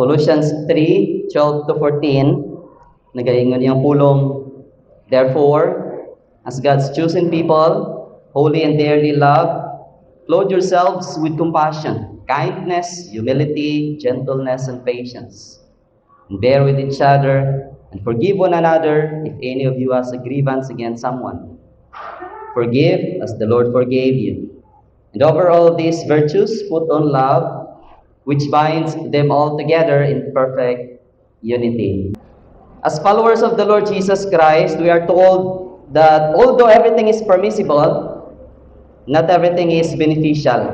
Colossians 3:12-14, nagaingon niyang pulong, therefore, as God's chosen people, holy and dearly loved, clothe yourselves with compassion, kindness, humility, gentleness, and patience. And bear with each other, and forgive one another if any of you has a grievance against someone. Forgive as the Lord forgave you. And over all these virtues, put on love, which binds them all together in perfect unity. As followers of the Lord Jesus Christ, we are told that although everything is permissible, not everything is beneficial.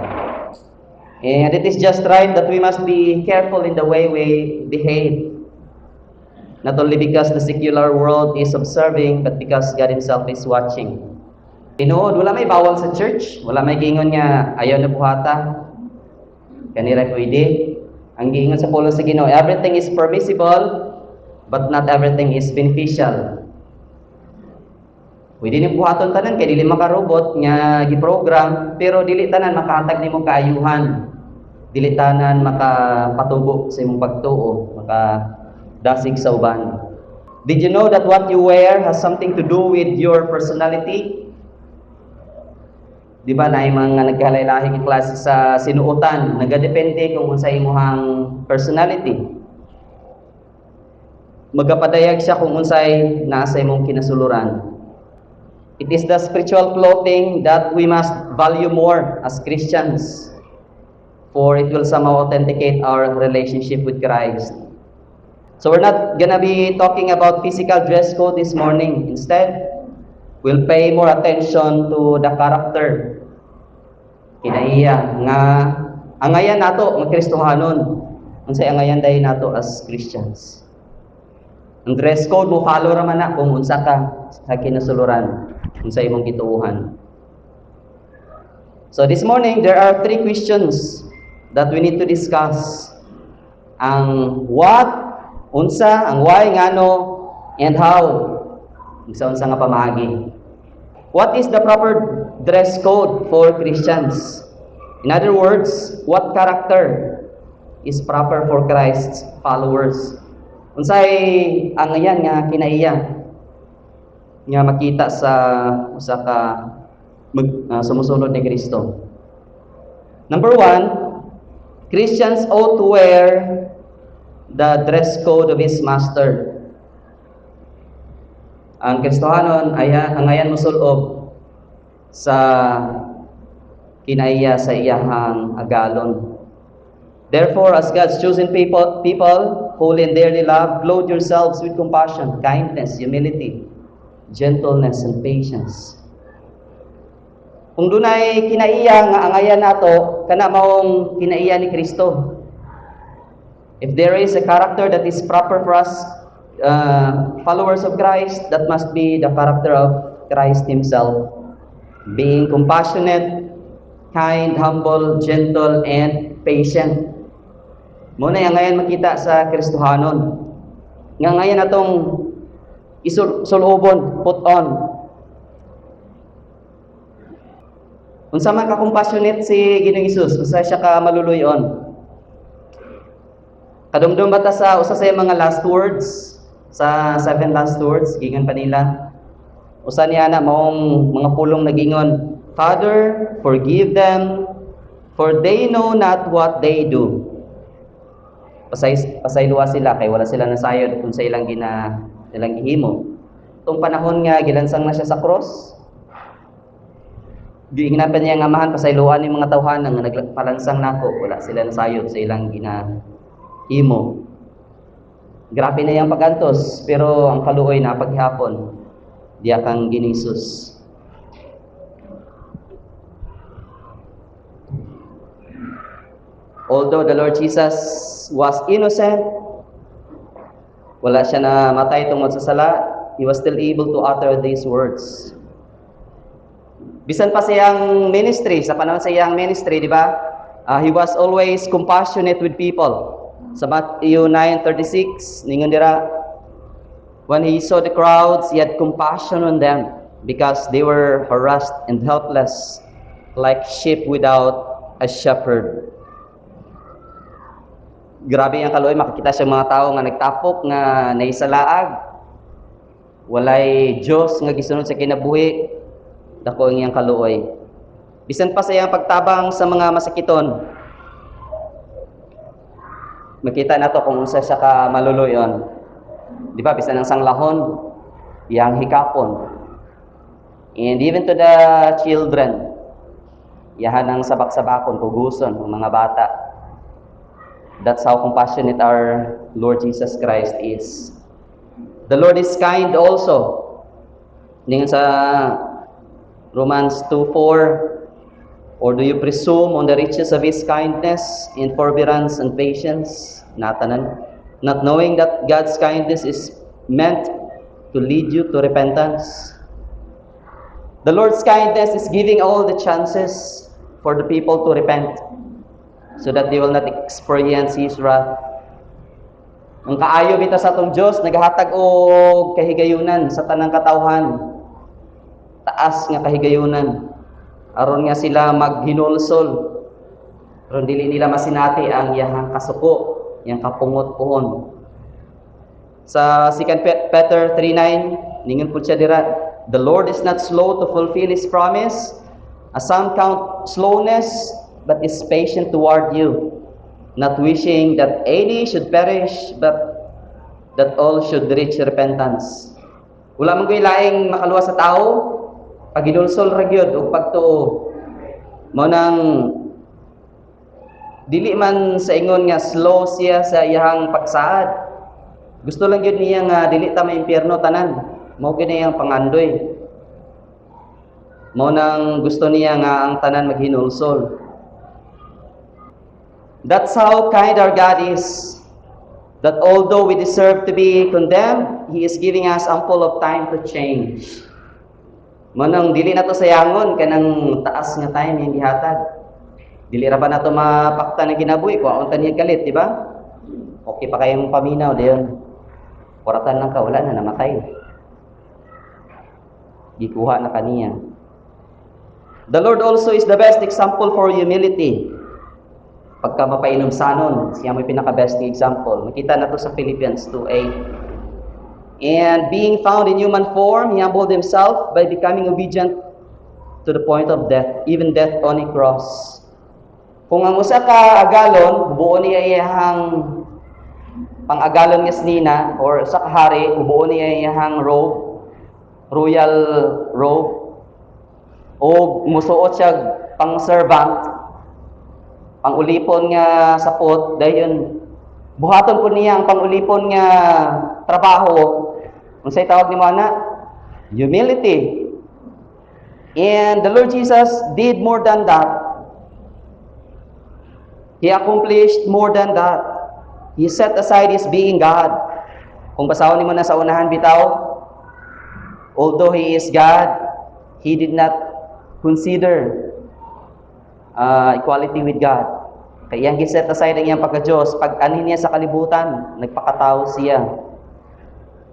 And it is just right that we must be careful in the way we behave. Not only because the secular world is observing, but because God Himself is watching. Tinuod, wala may bawal sa church. Wala may gingon nga, ayaw na buhata. Kanira pwede. Ang gingon sa pulong sa Ginoo, everything is permissible, but not everything is beneficial. Pwede ni buhaton tanan, kay dili makarobot nga giprogram, pero dili tanan makahatag nimo kaayuhan. Dili tanan makapatubo sa imong pagtuo, makadasig sa uban. Did you know that what you wear has something to do with your personality? Di ba na mga nagkalahi-lahi klase sa sinuotan, nagadepende kung unsa imong personality. Magapadayag siya kung unsay nasa imong kinasuluran. It is the spiritual clothing that we must value more as Christians, for it will somehow authenticate our relationship with Christ. So we're not gonna be talking about physical dress code this morning. Instead, we'll pay more attention to the character. Kinaiya nga angayan nato nga Kristohanon. Unsay angayan dayon nato as Christians. Ang dress code mo follow ra man na kung unsa ka sa kinasuluran, unsa imong gituuhan. So this morning there are 3 questions that we need to discuss. Ang what, unsa, ang why, ngano, and how. Unsa nga pamaagi. What is the proper dress code for Christians? In other words, what character is proper for Christ's followers? Unsay ang ayan nga kinaiya nga makita sa usa ka sumusunod ni Kristo. Number 1, Christians ought to wear the dress code of his master. Ang Kristohanon ang ayan mosul-ob sa kinaiya sa iyahang agalon. Therefore, as God's chosen people, holy and dearly loved, clothe yourselves with compassion, kindness, humility, gentleness, and patience. Kung dunay kinaiya nga angayan nato, kana maong kinaiya ni Kristo. If there is a character that is proper for us, followers of Christ, that must be the character of Christ Himself. Being compassionate, kind, humble, gentle, and patient. Muna yung ngayon makita sa Kristohanon. Nga ngayon atong isulubon, put on. Unsa man ka compassionate si Ginoong Hesus, unsa siya ka maluluyon. Kadumdum bata sa usa sa mga last words, sa 7 last words, gingon pa nila. Usa niya na maong mga pulong nagingon, Father, forgive them, for they know not what they do. Pasayloa sila kay wala sila nasayod kung sa ilang gihimo. Tong panahon nga gilansang na siya sa cross. Giingnan pa niya nga amahan pasayloan ni mga tawhan nga nagpalansang nako, wala sila nasayod sa ilang ginahimo. Grabe na yang pagantos, pero ang kaluoy na paghapon diya kang Ginisus. Although the Lord Jesus was innocent, wala siya na matay tungod sa sala, He was still able to utter these words. Bisan pa siyang ministry, sa panahon sa iyang ministry, di ba? He was always compassionate with people. Sa Matthew 9:36, ningon dira, when He saw the crowds, He had compassion on them because they were harassed and helpless, like sheep without a shepherd. Grabe ang kaluoy, makikita sa mga tao nga nagtapok nga naisalaag, walay Dios nga gisunod sa kinabuhi, dako ang iyang kaluoy. Bisan pa sa iyang pagtabang sa mga masakiton, makita nato kung unsa siya ka maluluyon. Di ba, bisan ang sanglahon, iyang hikapon. And even to the children, yahan ang sabak-sabakon, puguson, ng mga bata. That's how compassionate our Lord Jesus Christ is. The Lord is kind also. Ningan sa Romans 2:4, or do you presume on the riches of His kindness in forbearance and patience? Natanan. Not knowing that God's kindness is meant to lead you to repentance. The Lord's kindness is giving all the chances for the people to repent, so that they will not experience His wrath. Ang kaayo bita sa atong Dios nagahatag og kahigayunan sa tanang katawhan. Taas nga kahigayunan aron nga sila maghinulsol. Aron dili nila masinati ang iyang kasuko, iyang kapungot-puhon. Sa 2 Peter 3:9, ningon pud siya dira, the Lord is not slow to fulfill His promise, as some count slowness, but is patient toward you, not wishing that any should perish, but that all should reach repentance. Wala man ko'y laing makaluwa sa tao, pagidulsol ra gyud ug pagtuo. Mao nang dili man sa ingon nga slow siya sa iyang pagsaad. Gusto lang gyud niya nga dili ta maimpyerno tanan. Mao gyud iyang pangandoy. Mao nang gusto niya nga ang tanan maghinulsol. That's how kind our God is. That although we deserve to be condemned, He is giving us ample of time to change. Manang dili na to sayangon kanang taas nga time yung gihatag. Dili ra ba na to mapakta na kinabuhi ko unta niya galit, di ba? Okay pa kayong paminaw diyon. Kuratan lang ka, wala na namatay. Gikuha na kaniya. The Lord also is the best example for humility. Pagka mapainom sanon, siya may pinaka-best example. Makita na to sa Philippians 2:8. And being found in human form, He humbled Himself by becoming obedient to the point of death, even death on a cross. Kung ang usa ka agalon, buo niya iyang pang-agalon nga snina, or usa ka hari, buo niya iyang robe, royal robe, o musuot siya pang-servant, pang-ulipon nga sapot, dayon buhaton po niya ang pang-ulipon nga trabaho. Unsay tawag nimo ana? Humility. And the Lord Jesus did more than that. He accomplished more than that. He set aside His being God. Kung basahon nimo na sa unahan bitaw, although He is God, He did not consider equality with God. Kaya iyang giset aside ang iyang pagka-Diyos. Pag anin niya sa kalibutan, nagpakatao siya.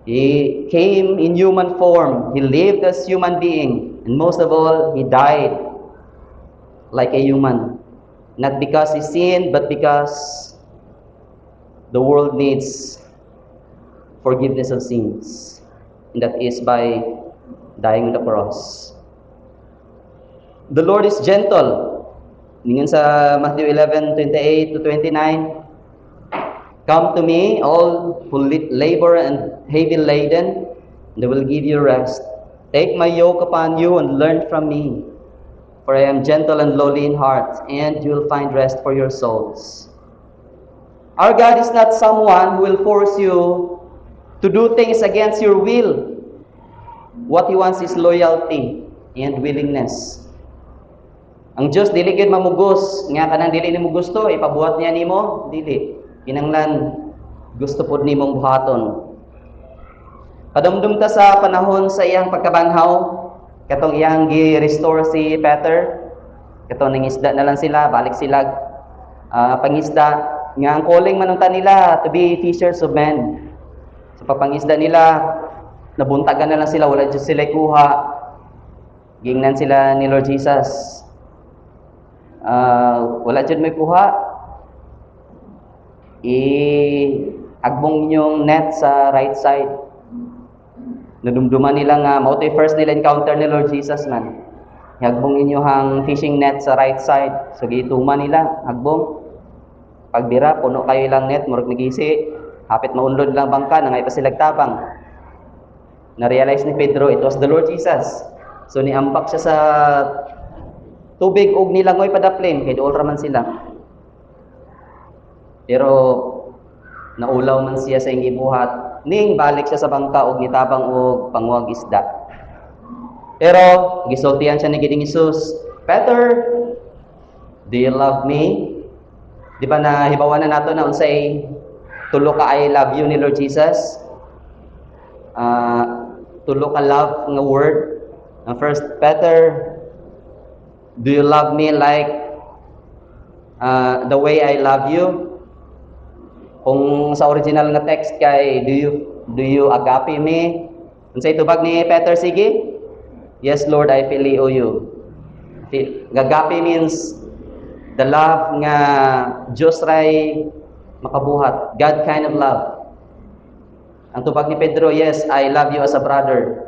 He came in human form. He lived as human being. And most of all, He died like a human. Not because He sinned, but because the world needs forgiveness of sins. And that is by dying on the cross. The Lord is gentle. Ningan sa Matthew 11:28-29, come to me, all who labor and heavy laden, and I will give you rest. Take my yoke upon you and learn from me, for I am gentle and lowly in heart, and you will find rest for your souls. Our God is not someone who will force you to do things against your will. What He wants is loyalty and willingness. Ang Diyos dili gid mamugos nga kanang dili nimo gusto ipabuhat niya nimo, dili. Kinanglan gusto pud nimong buhaton. Padumdum ta sa panahon sa iyang pagkabanhaw, katong iyang gi-restore si Peter. Katong nangisda na lang sila, balik sila pangisda nga ang calling manunta nila to be fishers of men. Sa papangisda nila, nabuntagan na lang sila, wala jud sila kuha. Gingnan sila ni Lord Jesus. Wala dyan may kuha. agbong inyong net sa right side. Nadumduman nila nga, mao to'y first nila encounter ni Lord Jesus man. Hagbong inyohang fishing net sa right side. So gituman nila, hagbong. Pagbira, puno kayo ilang net, murag nagisi. Hapit maunlod lang bangka, nangay pa sila tabang. Na-realize ni Pedro, it was the Lord Jesus. So niampak siya sa tubig og nilangoy padaplin, kay dool raman sila. Pero naulaw man siya sa iyang gibuhat, ning balik siya sa bangka og nitabang og pangwag isda. Pero gisultihan siya ni Giding Hesus, Peter, do you love me? Di ba na hibawan na nato na unsay tulo ka I love you ni Lord Jesus? Tulo ka love nga word. Ang first, Peter, do you love me like the way I love you? Kung sa original nga text kay do you agape me? Unsay tubag ni Peter sige? Yes, Lord, I phileo you. Agape means the love nga Diyos ray makabuhat. God kind of love. Ang tubag ni Pedro, yes, I love you as a brother.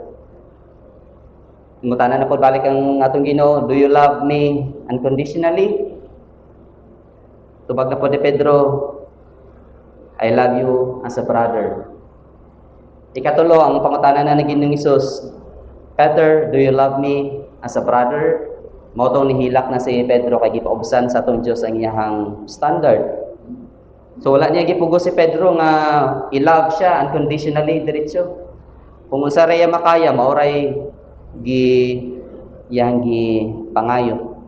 Ngutanan na po balik ang atong Ginoo, do you love me unconditionally? Tubag na po ni Pedro, I love you as a brother. Ikatulo, ang pangutanan na ni Ginoong Hesus, Peter, do you love me as a brother? Mao tong nihilak na si Pedro kay gipaubsan sa atong Dios ang iyang standard. So wala niya gipugos si Pedro nga i-love siya unconditionally diretso. Kung unsa ray makaya mao ray yang pangayo.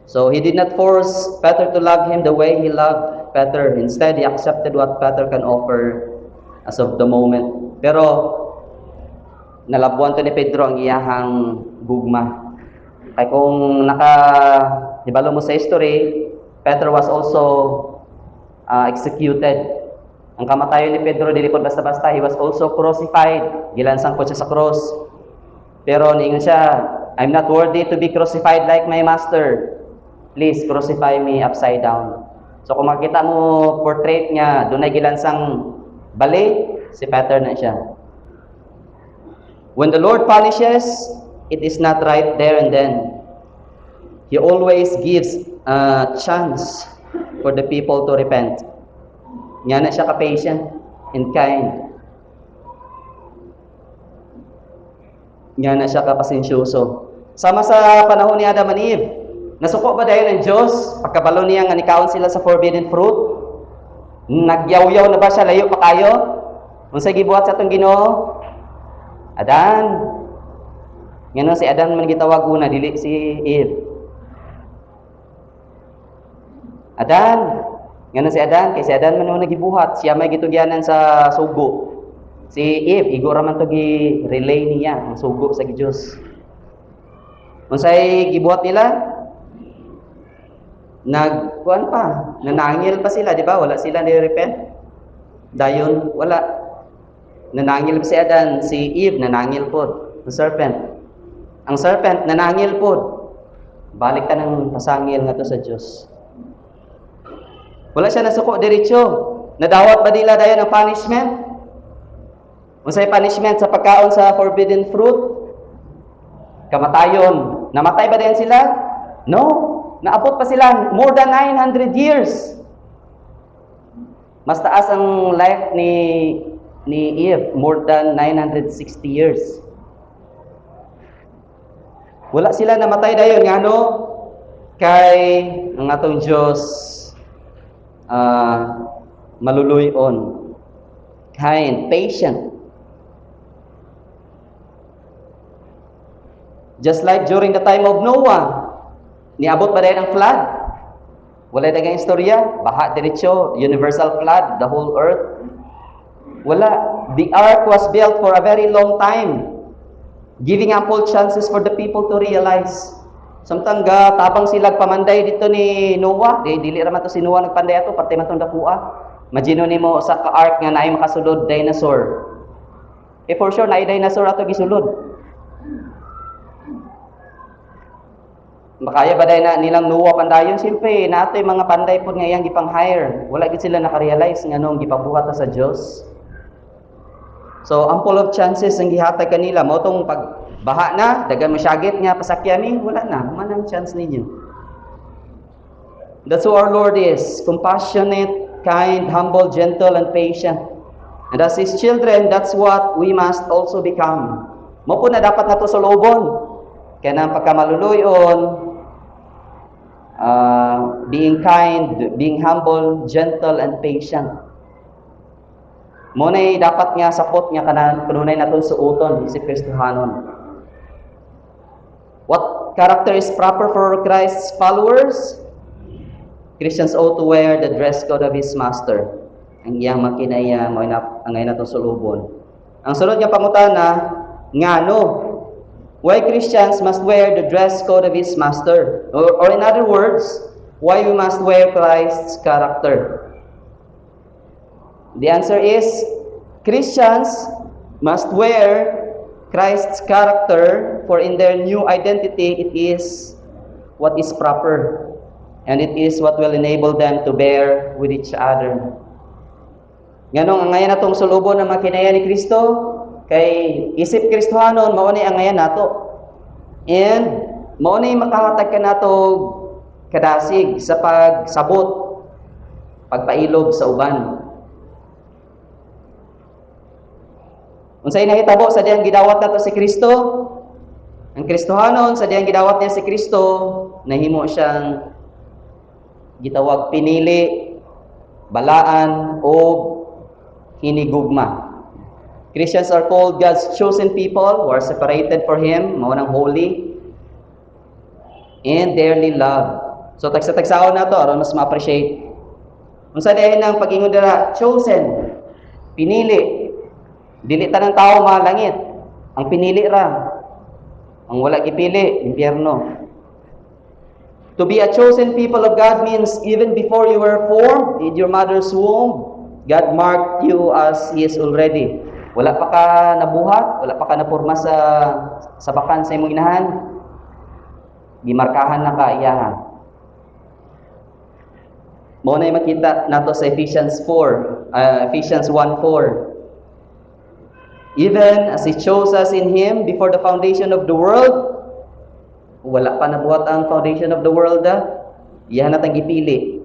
So he did not force Peter to love him the way he loved Peter. Instead, he accepted what Peter can offer as of the moment. Pero nalabuan to ni Pedro ang iyahang gugma. Kaya kung hibalo mo sa history, Peter was also executed. Ang kamatayon ni Pedro dili pod basta-basta, he was also crucified. Gilansang po siya sa cross. Pero niingon siya, I'm not worthy to be crucified like my master. Please crucify me upside down. So kung makita mo portrait niya, doon ay gilansang bali, si Peter na siya. When the Lord punishes, it is not right there and then. He always gives a chance for the people to repent. Nga na siya ka-patient and kind. Nga na siya ka-pasensyoso. Sama sa panahon ni Adam and Eve, nasuko ba dahil ng Diyos? Pagkabalo niya nga nikawon sila sa forbidden fruit? Nagyaw-yaw na ba siya? Layo pa kayo? Unsay gibuhat sa atong Ginoo? Adan. Ngano si Adan man gitawag una, dili si Eve. Adan. Ngano si Adan? Kay si Adan man una gibuhat, siya may gitugyanan sa sugo. Si Eve, igora man to gi-relay niya ang sugo sa Dios. Unsay gibuhat nila? Nagkuan pa, nanangil pa sila, di ba? Wala sila ni-repent. Dayon, wala. Nanangil si Adan, si Eve, nanangil po. Ang serpent. Ang serpent, nanangil po. Balik ka ng pasangil nga to sa Diyos. Wala siya nasuko diretso. Nadawat ba nila dayon ang punishment? Unsay punishment sa pagkaon sa forbidden fruit? Kamatayon. Namatay ba din sila? No. Naabot pa sila more than 900 years. Mas taas ang life ni Eve, more than 960 years. Wala sila namatay dayon ngano kay ang atong Dios maluluyon, kind, patient. Just like during the time of Noah, niabot ba dayon ang flood? Wala dagang istorya, baha diretso, universal flood, the whole earth. Wala. The ark was built for a very long time, giving ample chances for the people to realize. Samtang tabang sila pamanday dito ni Noah, dili ra man to si Noah nagpanday ato, parte man tong dakua. Imagine nimo sa ka-ark nga naay makasulod dinosaur. For sure naay dinosaur ato gisulod. Makaya ba dahil na nilang nuwa pandayon? Siyempre, nato yung mga panday po ngayang gipang-hire. Wala gid sila nakarealize nga nung gipabuhat na sa Diyos. So, ample of chances ang gihatag kanila. Mo tong pagbaha na, dagan mo syagit nga pasakyami, wala na. Manang chance ninyo. That's who our Lord is. Compassionate, kind, humble, gentle, and patient. And as His children, that's what we must also become. Mo po na dapat nato sulubon. Kaya nang pagkamaluluyon, being kind, being humble, gentle, and patient. Muna'y dapat nga sapot nga kanunay naton suoton si Kristohanon. What character is proper for Christ's followers? Christians ought to wear the dress code of His Master. Ang iyang makinaya, ang ngayon natong sulubon. Ang sunod nga pangutana, ngano? Why Christians must wear the dress code of His Master? Or in other words, why we must wear Christ's character? The answer is, Christians must wear Christ's character, for in their new identity, it is what is proper. And it is what will enable them to bear with each other. Nganong ang ngayon natong sulubon ng makinaya ni Kristo, kay isip Kristohanon, maunay ang ngayon nato. And maunay makahatag ka nato kadasig sa pagsabot, pagpailog sa uban. Unsay nahitabo sa diyang gidawat nato si Kristo? Ang Kristohanon sa diyang gidawat niya si Kristo, nahimo siyang gitawag pinili, balaan o hinigugma. Christians are called God's chosen people who are separated for Him, mao nang holy and dearly loved. So tagsa-tagsaon na to aron mas ma-appreciate. Unsa dahil nang pag-ingon dira chosen, pinili. Dili tanang tao malangit. Ang pinili ra. Ang wala gipili, impyerno. To be a chosen people of God means even before you were formed in your mother's womb, God marked you as He is already. Wala pa ka nabuhat, wala pa ka napurma sa bakan sa imong inahan, gimarkahan na ka iyahan. Mao na makita nato sa Ephesians 1:4. Even as He chose us in Him before the foundation of the world, wala pa nabuhat ang foundation of the world, iyahan natang gipili,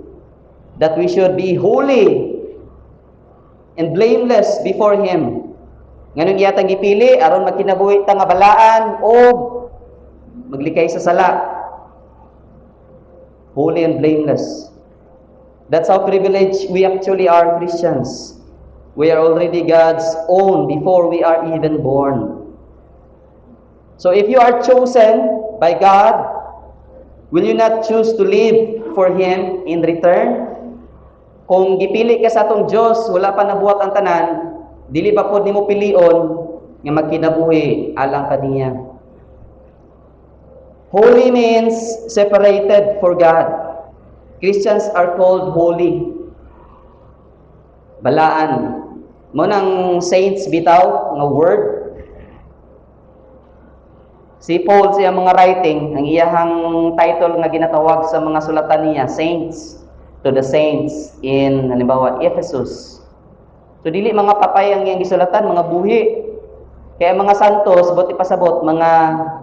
that we should be holy and blameless before Him. Nganong iyatang gipili aron magkinabuhi ta nga balaan o maglikay sa sala. Holy and blameless. That's how privileged we actually are, Christians. We are already God's own before we are even born. So if you are chosen by God, will you not choose to live for Him in return? Kung gipili ka sa atong Diyos, wala pa nabuhat ang tanan, dili ba pod nimo pilion nga magkinabuhi alang kaniya? Holy means separated for God. Christians are called holy. Balaan. Mo nang saints bitaw nga word. Si Paul sa mga writing, ang iyahang title nga ginatawag sa mga sulatan niya, saints, to the saints in halimbawa Ephesus. So dili mga patay ang iyang gisulatan, mga buhi. Kaya mga santos, buti pasabot, mga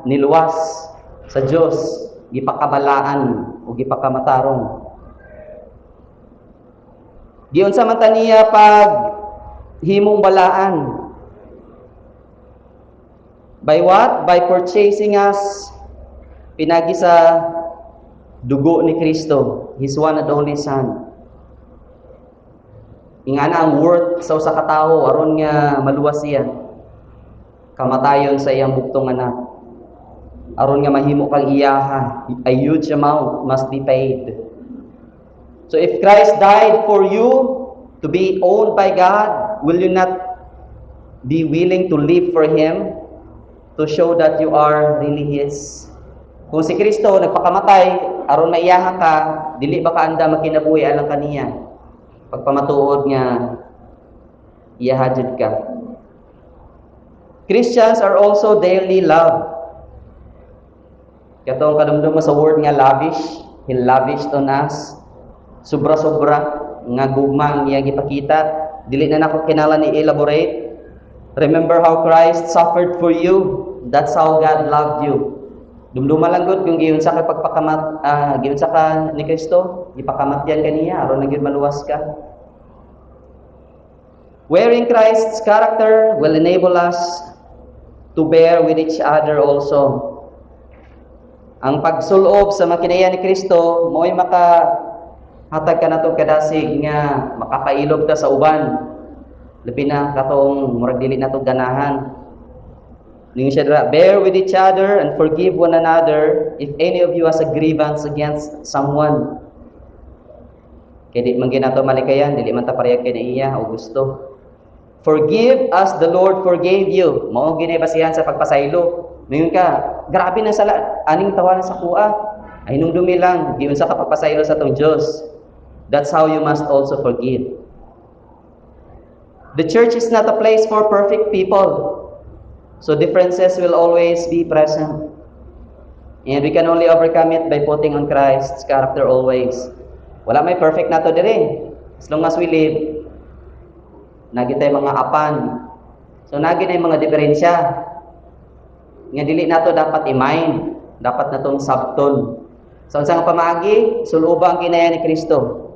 niluwas sa Dios, gipakabalaan o gipakamatarong. Giunsa man ta niya pag himong balaan? By what? By purchasing us pinagi sa dugo ni Kristo, His one and only Son. Ingana ang worth sa usa ka tawo aron nga maluwas siya. Kamatayon sa iyang buktong anak. Aron nga mahimo kang iyaha, a huge amount must be paid. So if Christ died for you to be owned by God, will you not be willing to live for Him to show that you are really His? Kung si Kristo nagpakamatay aron maiyaha ka, dili ba ka anda makinabuhi alang kaniya? Pagpamatuod nga iyaha jud ka. Christians are also dearly loved. Katong kadumdum sa word nga lavish, He lavished on us. Sobra-sobra nga gugma ang iyang ipakita. Dili na nako kinahanglan i-elaborate. Remember how Christ suffered for you. That's how God loved you. Dumduma lang gud kung giunsa ka pagpakamat giunsa ka ni Kristo, ipakamatyan kaniya aron lang gyud maluwas ka. Wearing Christ's character will enable us to bear with each other also. Ang pagsulob sa makinaya ni Kristo mo'y makahatag ka nato kadasig nga makapailog ta sa uban. Labi na katong murag dili nato ganahan. Ning siya dira, bear with each other and forgive one another if any of you has a grievance against someone. Kaya di man ginato malikayan, dili man ta parehag kay iya o gusto. Forgive as the Lord forgave you. Mao ginay basihan sa pagpasaylo. Mingon ka, grabe na sala aning tawanan sa kuha. Ay nung dumi lang, giunsa ka pagpasaylo sa tong Dios. That's how you must also forgive. The church is not a place for perfect people. So differences will always be present. And we can only overcome it by putting on Christ's character always. Wala may perfect nato dire. As long as we live, nagi tay mga apan. So nagi na mga diferensya. Nga dili nato dapat i-mind, dapat natong sabton. So unsa nga pamaagi, suluba ang kinaya ni Kristo.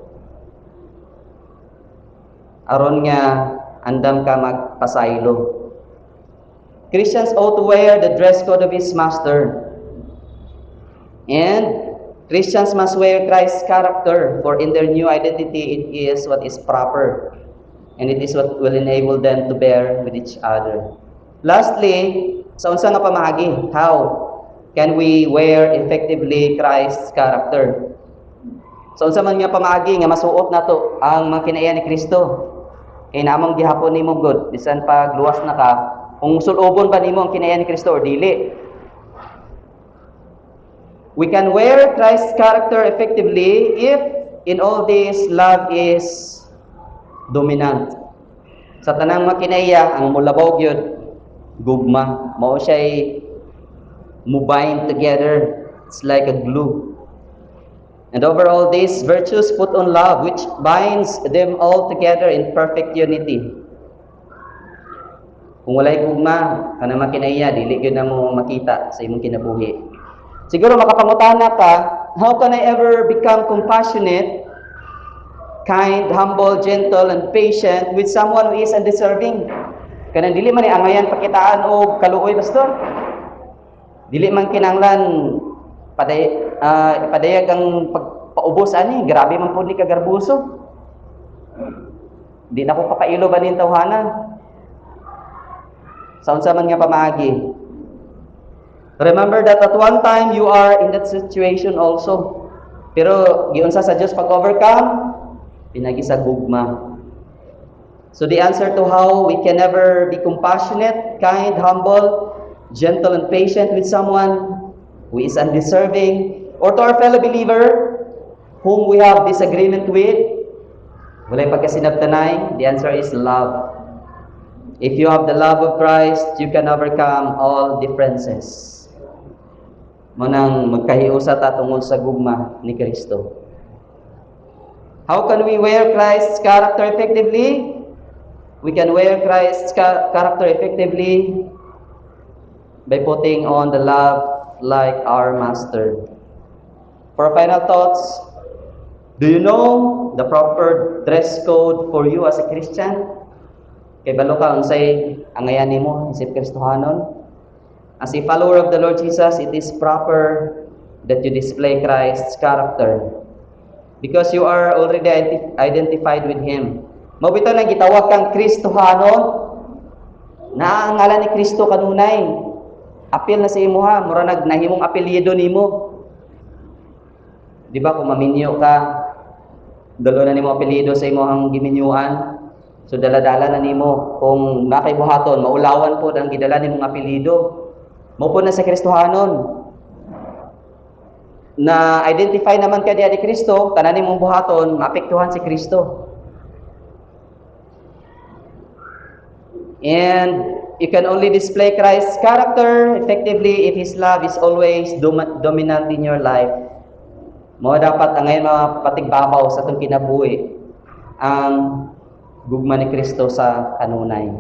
Aron nga andam ka magpasaylo. Christians ought to wear the dress code of his master. And Christians must wear Christ's character, for in their new identity it is what is proper. And it is what will enable them to bear with each other. Lastly, sa unsa nga pamaagi, how can we wear effectively Christ's character? So unsa man nga pamaagi nga masuot nato ang mga kinaya ni Kristo? Kay namang gihapon nimo gud bisan pag luwas na ka, kung sulobon ba nimo ang kinaya ni Kristo or dili. We can wear Christ's character effectively if in all this love is dominant. Sa tanang makinaya ang mulabaw gyud gugma, mao siya'y bind together. It's like a glue. And over all these virtues put on love, which binds them all together in perfect unity. Kung walay gugma, kana makinaya, dili gyud na mo makita sa imong kinabuhi. Siguro makapangutana ka, how can I ever become compassionate, kind, humble, gentle, and patient with someone who is undeserving? Kanang dili man ni angayan pakitaan o kaluoy, pastor. Dili man kinanglan padayag ang pagpaubos ani, grabe man pud ni kagarbuso. Di na ko papailo ba nin tawhana? Sa unsa man nga pamaagi. Remember that at one time you are in that situation also. Pero giunsa sa Dios pag-overcome, pinagi sa gugma. So the answer to how we can never be compassionate, kind, humble, gentle, and patient with someone who is undeserving, or to our fellow believer whom we have disagreement with, walay pagkasinabtanay, the answer is love. If you have the love of Christ, you can overcome all differences. Manang magkahiusa ta tungod sa gugma ni Kristo. How can we wear Christ's character effectively? We can wear Christ's character effectively by putting on the love like our Master. For final thoughts, do you know the proper dress code for you as a Christian? Kay balo ka unsay angayan nimo isip Kristohanon? As a follower of the Lord Jesus, it is proper that you display Christ's character because you are already identified with Him. Mabito na gitawag kang Kristohanon, na ang ngalan ni Kristo kanunay. Apil na sa imo ha, mura nagnahimong apelyido nimo. Di ba kung maminyo ka, dalo na nimo apelyido sa imo ang giminyuan. So dala-dala na nimo kung nakaibuhaton, maulawan po ang gidala nimong apelyido. Mao po na sa Kristohanon. Na identify naman ka diya ni Kristo, tanan nimong buhaton, maapektuhan si Kristo. And you can only display Christ's character effectively if His love is always dominant in your life. Mo dapat ang ngayon mga patigbabaw sa itong kinabuhi ang gugma ni Kristo sa kanunay.